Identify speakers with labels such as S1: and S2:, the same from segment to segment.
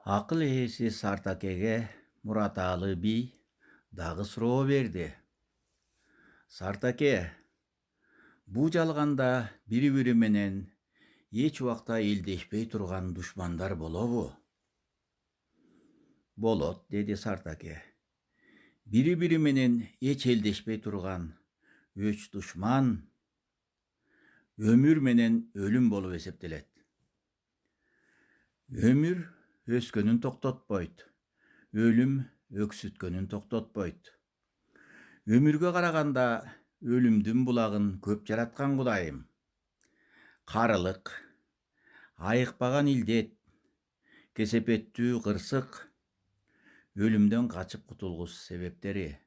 S1: Акыл ээси Сартакеге Мураталы би дагы суроо берди. Сартаке, буу жалганда бири-бири менен эч убакта элдешпей турган душмандар болобу? Болот, деди Сартаке. Бири-бири менен эч элдешпей турган өч душман өмүр менен өлүм болуп эсептелет. Өмүр өскөнүн токтотпойт, өлүм өксүткөнүн токтотпойт. Өмүргө караганда өлүмдүн булагын көп жараткан Кудайым. Карылык, айыкпаган илдет, кесепеттүү кырсык, өлүмдөн качып кутулгус себептери.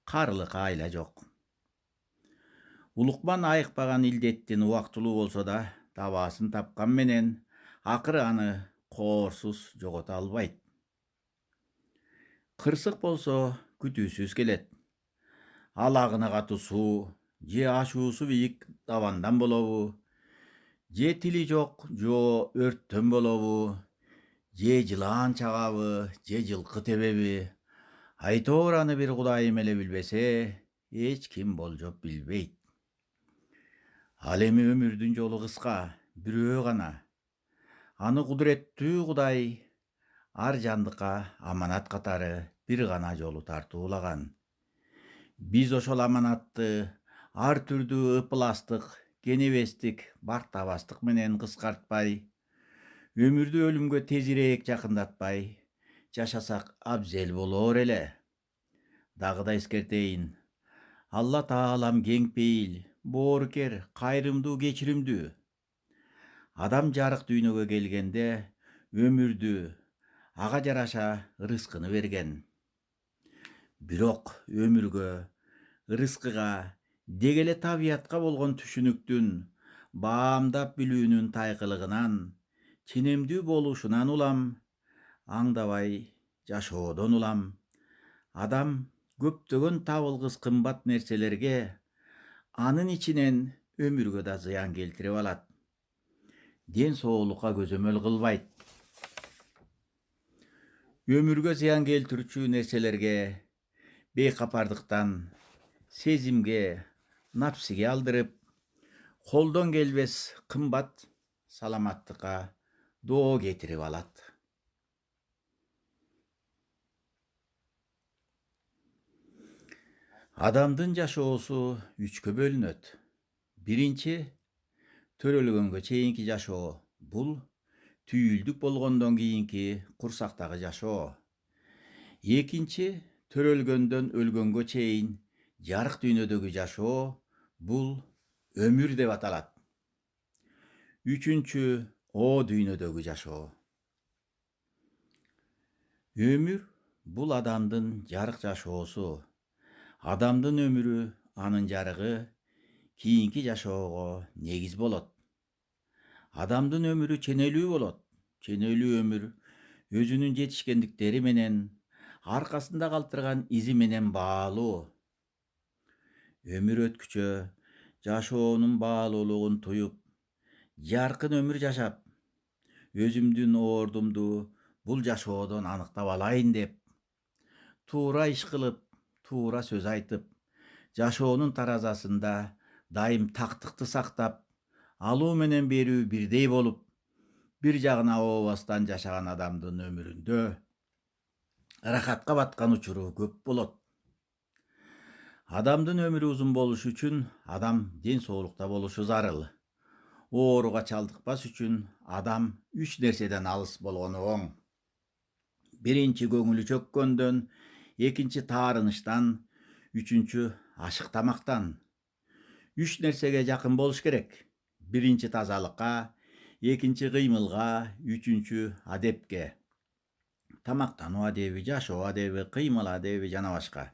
S1: Карылык айла жок. Улукман айыкпаган илдеттин убактылуу болсо да табаасын тапкан менен акыры аны коорсуз жогото албайт. Кырсык болсо күтүүсүз келет. Ал агыны катуу суу, же ашуусу бийик табандан болобу, же тили жок, жо өрттөн болобу, же жылаан чагабы, же жылкы тебеби. Айтоор аны бир Кудайым эле билбесе, эч ким болжоп билбейт. Ал эми өмүрдүн жолу кыска, бирөө гана. Аны кудуреттүү Кудай ар жандыкка аманат катары бир гана жолу тартуулаган. Биз ошол аманатты ар түрдүү ыпластык, кенебестик, бартабастык менен кыскартпай, өмүрдү өлүмгө тезирээк жакындатпай жашасак абзел болоор эле. Дагы да эскертейин. Алла Таалам кең пейил, боорукер, кайрымдуу, кечиримдүү. Адам жарык дүйнөгө келгенде өмүрдү, ага жараша рызкыны берген. Бирок өмүргө, рызкыга, деги эле табиятка болгон түшүнүктүн, баамдап билүүнүн тайкылыгынан, ченемдүү болушунан улам, аңдабай жашоодон улам, адам көптөгөн табылгыс кымбат нерселерге, анын ичинен өмүргө да зыян келтирип алат. Ден соолукка көзөмөл кылбайт. Өмүргө зыян келтирүүчү нерселерге бейкапардыктан, сезимге, напсиге алдырып, колдон келбес кымбат саламаттыкка доо кетирип алат. Адамдын жашоосу үчкө бөлүнөт. Биринчи, төрөлгөнгө чейинки жашоо. Бул түйүлдүк болгондон кийинки курсактагы жашоо. Экинчи, төрөлгөндөн өлгөнгө чейин жарык дүйнөдөгү жашоо. Бул өмүр деп аталат. Үчүнчү, о дүйнөдөгү жашоо. Өмүр бул адамдын жарык жашоосу. Адамдын өмүрү, анын жарыгы кийинки жашоого негиз болот. Адамдын өмүрү ченелүү болот. Ченелүү өмүр өзүнүн жетишкендиктери менен, аркасында калтырган изи менен баалуу. Өмүр өткүчө жашоонун баалуулугун туюп, жаркын өмүр жашап, өзүмдүн ордумду бул жашоодон аныктап алайын деп, туура иш кылып, туура сөз айтып, жашоонун таразасында дайым тактыкты сактап, алуу менен берүү бирдей болуп, бир жагына ообастан жашаган адамдын өмүрүндө ырахатка баткан учуру көп болот. Адамдын өмүрү узун болушу үчүн адам ден соолукта болушу зарыл. Ооруга чалдыкпас үчүн адам үч нерседен алыс болгону оң. Биринчи, көңүлү чөккөндөн, экинчи, таарынычтан, үчүнчү, ашык тамактан. Үч нерсеге жакын болуш керек. Биринчи, тазалыкка, экинчи, кыймылга, үчүнчү, адепке. Тамактануу адеби, жашоо адеби, кыймыл адеби жана башка.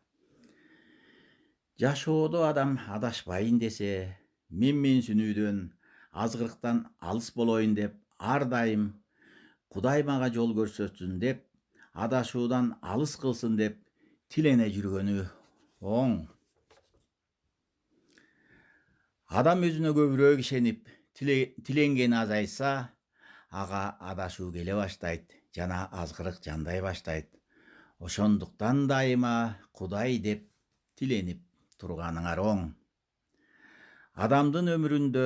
S1: Жашоодо адам адашпайын десе, менменсинүүдөн, азгырыктан алыс болоюн деп, ар дайым Кудай мага жол көрсөтсүн деп, адашуудан алыс кылсын деп тилене жүргөнү оң. Адам өзүнө көбүрөөк ишенип, тиленгени азайса, ага адашуу келе баштайт жана азгырык жандай баштайт. Ошондуктан дайыма Кудай деп тиленип турганыңар оң. Адамдын өмүрүндө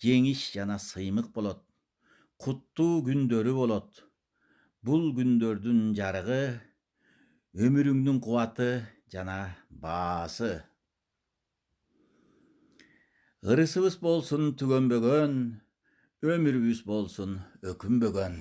S1: жеңиш жана сыймык болот. Куттуу күндөрү болот. Бул күндөрдүн жарыгы өмүрүңдүн кубаты жана баасы. Ырысыбыз болсун түгөнбөгөн, өмүрүбүз болсун өкүнбөгөн.